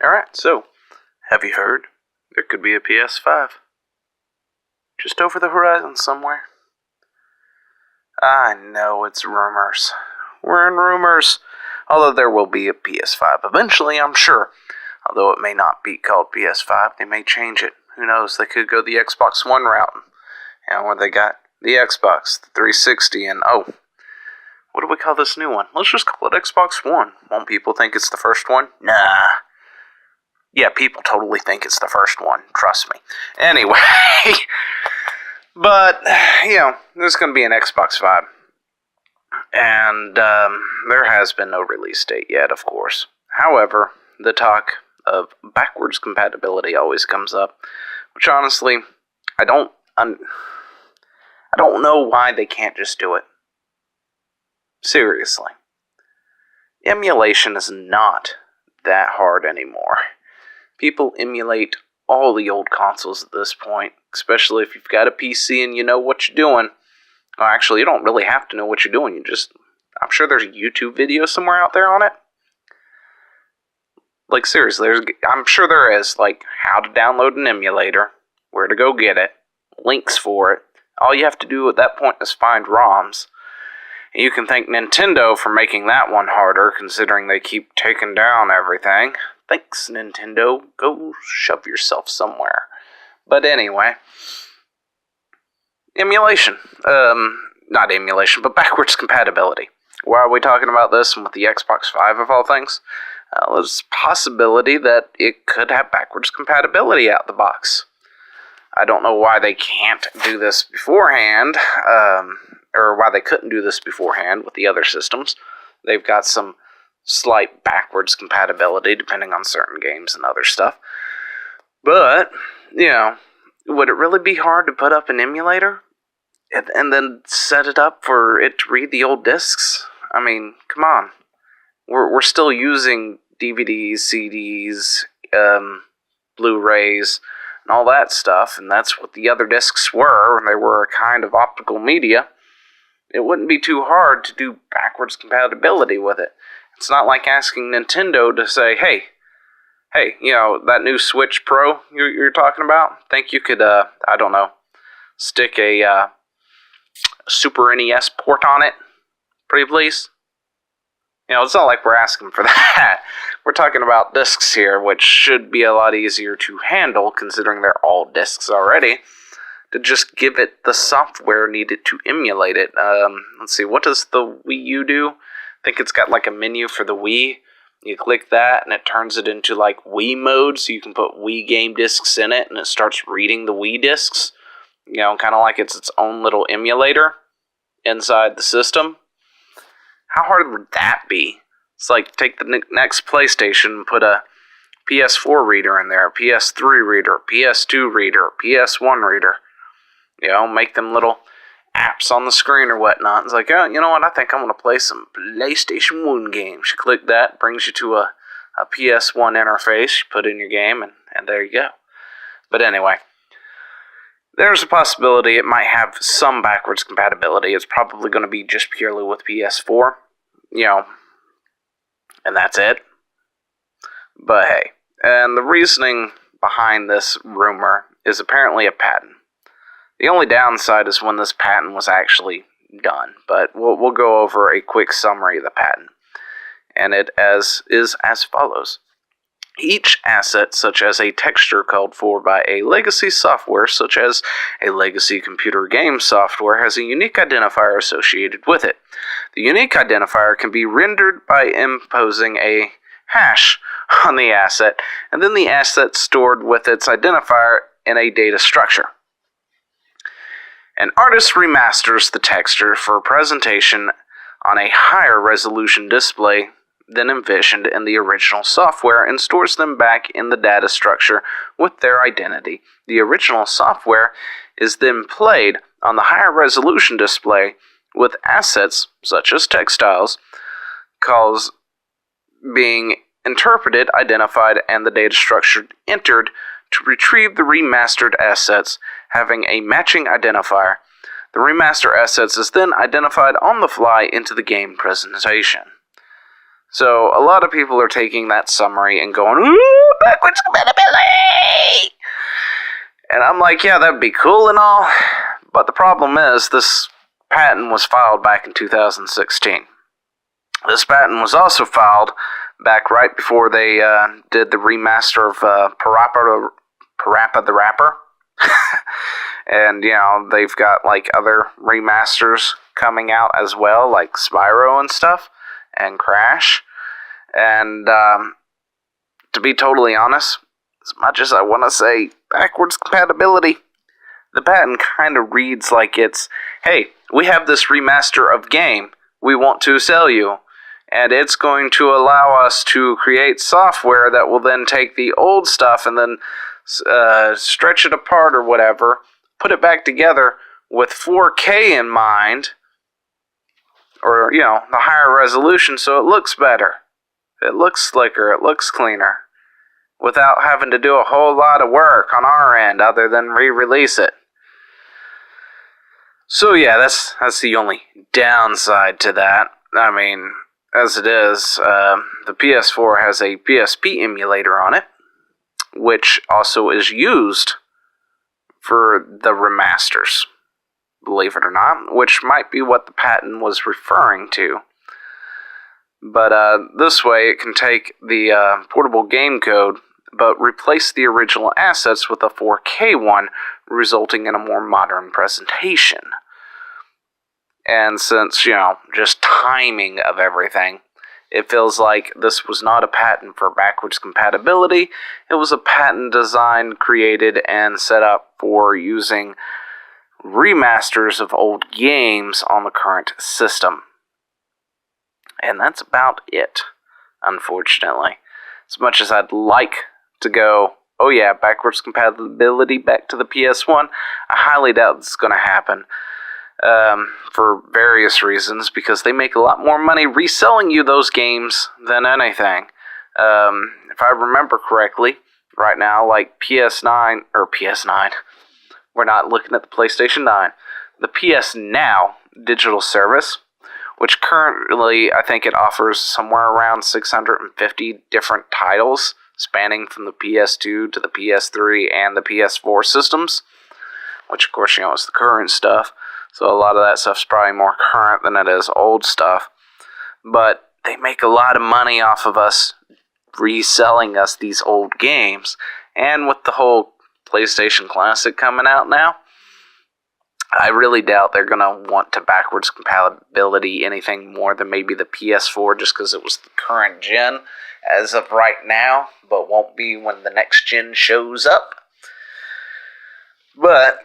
Alright, so, have you heard? There could be a PS5. Just over the horizon somewhere. I know it's rumors. We're in rumors. Although there will be a PS5 eventually, I'm sure. Although it may not be called PS5, they may change it. Who knows? They could go the Xbox One route. Where they got the Xbox, the 360, and what do we call this new one? Let's just call it Xbox One. Won't people think it's the first one? Nah. Yeah, people totally think it's the first one. Trust me. Anyway. But, there's going to be an Xbox 5. And there has been no release date yet, of course. However, the talk of backwards compatibility always comes up. Which, honestly, I don't know why they can't just do it. Seriously. Emulation is not that hard anymore. People emulate all the old consoles at this point, especially if you've got a PC and you know what you're doing. Well, actually, you don't really have to know what you're doing. I'm sure there's a YouTube video somewhere out there on it. Like, seriously, I'm sure there is, like, how to download an emulator, where to go get it, links for it. All you have to do at that point is find ROMs. And you can thank Nintendo for making that one harder, considering they keep taking down everything. Thanks, Nintendo. Go shove yourself somewhere. But anyway. Emulation. Not emulation, but backwards compatibility. Why are we talking about this and with the Xbox 5 of all things? There's a possibility that it could have backwards compatibility out the box. I don't know why they can't do this beforehand, or why they couldn't do this beforehand with the other systems. They've got some slight backwards compatibility depending on certain games and other stuff. But, would it really be hard to put up an emulator and then set it up for it to read the old discs? I mean, come on. We're still using DVDs, CDs, Blu-rays, and all that stuff, and that's what the other discs were. They were a kind of optical media. It wouldn't be too hard to do backwards compatibility with it. It's not like asking Nintendo to say, hey, that new Switch Pro you're talking about, think you could, stick a Super NES port on it, pretty please? It's not like we're asking for that. We're talking about discs here, which should be a lot easier to handle, considering they're all discs already, to just give it the software needed to emulate it. Let's see, what does the Wii U do? I think it's got like a menu for the Wii. You click that, and it turns it into like Wii mode, so you can put Wii game discs in it, and it starts reading the Wii discs. Kind of like it's its own little emulator inside the system. How hard would that be? It's like take the next PlayStation and put a PS4 reader in there, a PS3 reader, a PS2 reader, a PS1 reader. Make them little apps on the screen or whatnot. It's like, you know what, I think I'm going to play some PlayStation 1 games. You click that, brings you to a PS1 interface, you put in your game, and there you go. But anyway, there's a possibility it might have some backwards compatibility. It's probably going to be just purely with PS4, and that's it. But hey, and the reasoning behind this rumor is apparently a patent. The only downside is when this patent was actually done, but we'll go over a quick summary of the patent. And it is as follows. Each asset, such as a texture called for by a legacy software, such as a legacy computer game software, has a unique identifier associated with it. The unique identifier can be rendered by imposing a hash on the asset, and then the asset stored with its identifier in a data structure. An artist remasters the texture for presentation on a higher resolution display than envisioned in the original software and stores them back in the data structure with their identity. The original software is then played on the higher resolution display with assets such as textiles, calls being interpreted, identified, and the data structure entered to retrieve the remastered assets having a matching identifier. The remaster assets is then identified on the fly into the game presentation. So, a lot of people are taking that summary and going, backwards compatibility! And I'm like, yeah, that'd be cool and all, but the problem is this patent was filed back in 2016. This patent was also filed back right before they did the remaster of Parappa the Rapper. And, you know, they've got, like, other remasters coming out as well, like Spyro and stuff, and Crash. And, to be totally honest, as much as I want to say backwards compatibility, the patent kind of reads like it's, hey, we have this remaster of game we want to sell you, and it's going to allow us to create software that will then take the old stuff and then stretch it apart or whatever, put it back together with 4K in mind, or, you know, the higher resolution so it looks better. It looks slicker, it looks cleaner, without having to do a whole lot of work on our end other than re-release it. So yeah, that's the only downside to that. I mean, as it is, the PS4 has a PSP emulator on it, which also is used for the remasters, believe it or not, which might be what the patent was referring to. But this way it can take the portable game code, but replace the original assets with a 4K one, resulting in a more modern presentation. And since, you know, just timing of everything, it feels like this was not a patent for backwards compatibility. It was a patent designed, created, and set up for using remasters of old games on the current system. And that's about it, unfortunately. As much as I'd like to go, oh yeah, backwards compatibility back to the PS1, I highly doubt it's going to happen. For various reasons, because they make a lot more money reselling you those games than anything. If I remember correctly, right now, like PS9, we're not looking at the PlayStation 9, the PS Now digital service, which currently, I think it offers somewhere around 650 different titles, spanning from the PS2 to the PS3 and the PS4 systems, which of course, you know, is the current stuff. So a lot of that stuff's probably more current than it is old stuff. But they make a lot of money off of us reselling us these old games. And with the whole PlayStation Classic coming out now, I really doubt they're going to want to backwards compatibility anything more than maybe the PS4, just because it was the current gen as of right now, but won't be when the next gen shows up. But,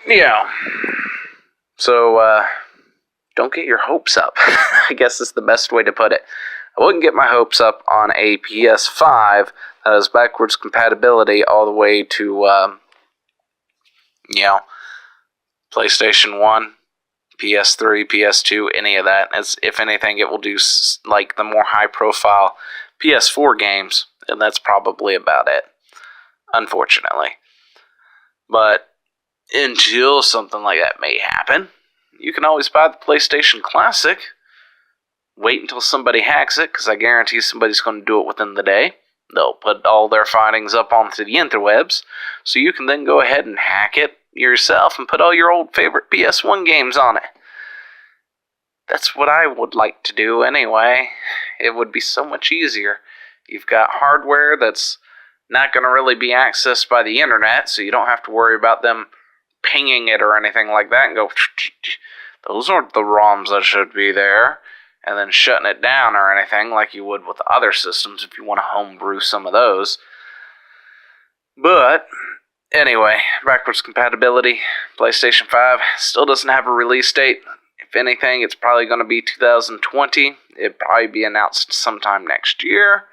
you know, so, don't get your hopes up, I guess is the best way to put it. I wouldn't get my hopes up on a PS5 that has backwards compatibility all the way to, you know, PlayStation 1, PS3, PS2, any of that. As if anything, it will do, like, the more high-profile PS4 games, and that's probably about it, unfortunately. But until something like that may happen, you can always buy the PlayStation Classic. Wait until somebody hacks it, because I guarantee somebody's going to do it within the day. They'll put all their findings up onto the interwebs, so you can then go ahead and hack it yourself and put all your old favorite PS1 games on it. That's what I would like to do anyway. It would be so much easier. You've got hardware that's not going to really be accessed by the internet, so you don't have to worry about them pinging it or anything like that and go, those aren't the ROMs that should be there, and then shutting it down or anything like you would with other systems if you want to homebrew some of those. But anyway, backwards compatibility, PlayStation 5 still doesn't have a release date. If anything, it's probably going to be 2020. It'll probably be announced sometime next year.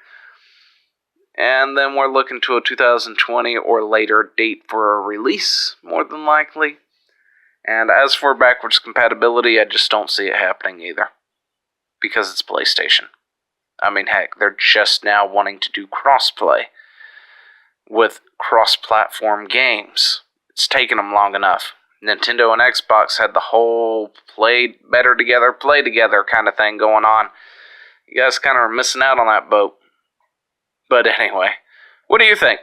And then we're looking to a 2020 or later date for a release, more than likely. And as for backwards compatibility, I just don't see it happening either. Because it's PlayStation. I mean, heck, they're just now wanting to do crossplay with cross-platform games. It's taken them long enough. Nintendo and Xbox had the whole play better together, play together kind of thing going on. You guys kind of are missing out on that boat. But anyway, What do you think?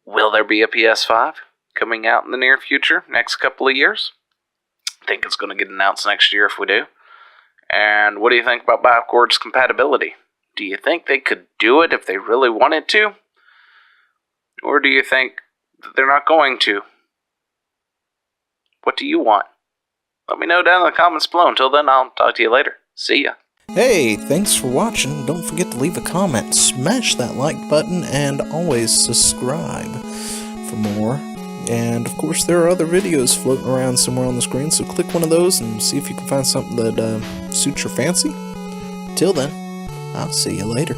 Will there be a PS5 coming out in the near future, next couple of years? I think it's going to get announced next year if we do. And what do you think about backwards compatibility? Do you think they could do it if they really wanted to? Or do you think that they're not going to? What do you want? Let me know down in the comments below. Until then, I'll talk to you later. See ya. Hey, thanks for watching. Don't forget to leave a comment, smash that like button, and always subscribe for more. And of course, there are other videos floating around somewhere on the screen, so click one of those and see if you can find something that suits your fancy. Till then, I'll see you later.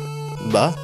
Bye.